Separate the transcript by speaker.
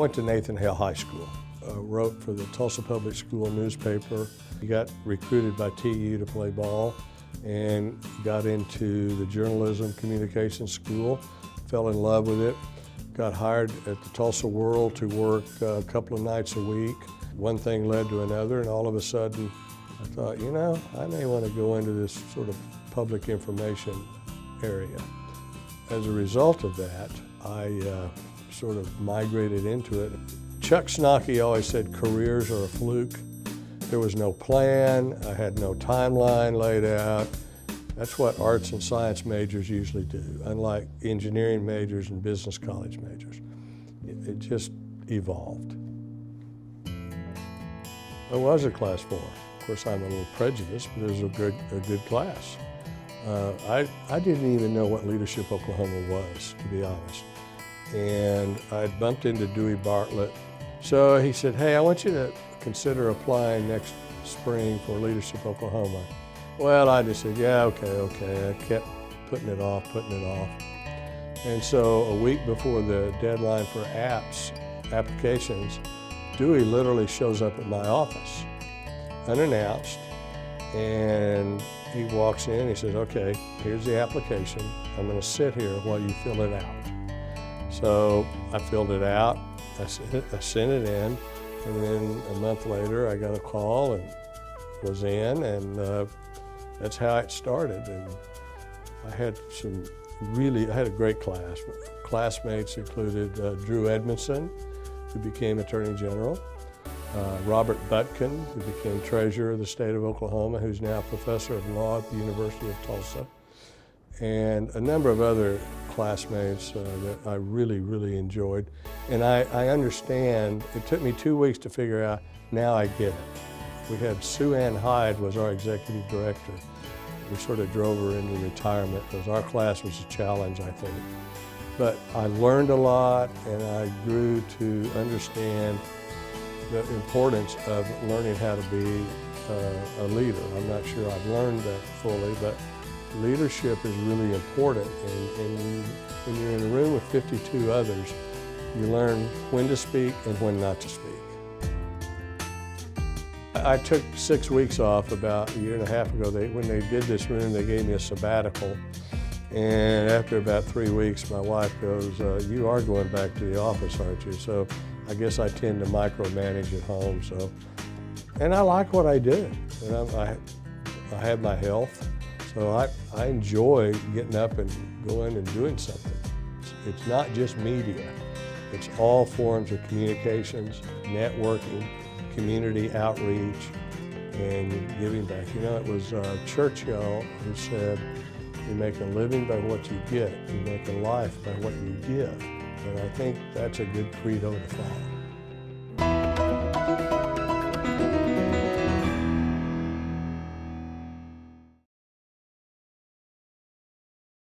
Speaker 1: went to Nathan Hale High School. Wrote for the Tulsa Public School newspaper. He got recruited by TU to play ball and got into the journalism communications school, fell in love with it, got hired at the Tulsa World to work a couple of nights a week. One thing led to another, and all of a sudden I thought, you know, I may want to go into this sort of public information area. As a result of that, I sort of migrated into it. Chuck Snockey always said careers are a fluke. There was no plan, I had no timeline laid out. That's what arts and science majors usually do, unlike engineering majors and business college majors. It just evolved. I was a class 4. Of course, I'm a little prejudiced, but it was a good class. I didn't even know what Leadership Oklahoma was, to be honest. And I bumped into Dewey Bartlett. So he said, hey, I want you to consider applying next spring for Leadership Oklahoma. Well, I just said, yeah, okay. I kept putting it off. And so a week before the deadline for applications, Dewey literally shows up at my office, unannounced, and he walks in, he says, okay, here's the application. I'm gonna sit here while you fill it out. So I filled it out, I sent it in, and then a month later I got a call and was in, and that's how it started. And I had a great class. Classmates included Drew Edmondson, who became Attorney General, Robert Butkin, who became Treasurer of the state of Oklahoma, who's now Professor of Law at the University of Tulsa, and a number of other classmates that I really enjoyed. And I understand, it took me 2 weeks to figure out, now I get it. We had Sue Ann Hyde was our executive director. We sort of drove her into retirement because our class was a challenge, I think. But I learned a lot, and I grew to understand the importance of learning how to be a leader. I'm not sure I've learned that fully, but leadership is really important. And when you're in a room with 52 others, you learn when to speak and when not to speak. I took 6 weeks off about a year and a half ago. When they did this room, they gave me a sabbatical. And after about 3 weeks, my wife goes, you are going back to the office, aren't you? So I guess I tend to micromanage at home. And I like what I do. I have my health, so I enjoy getting up and going and doing something. It's not just media. It's all forms of communications, networking, community outreach, and giving back. You know, it was Churchill who said, you make a living by what you get, you make a life by what you give. And I think that's a good credo to follow.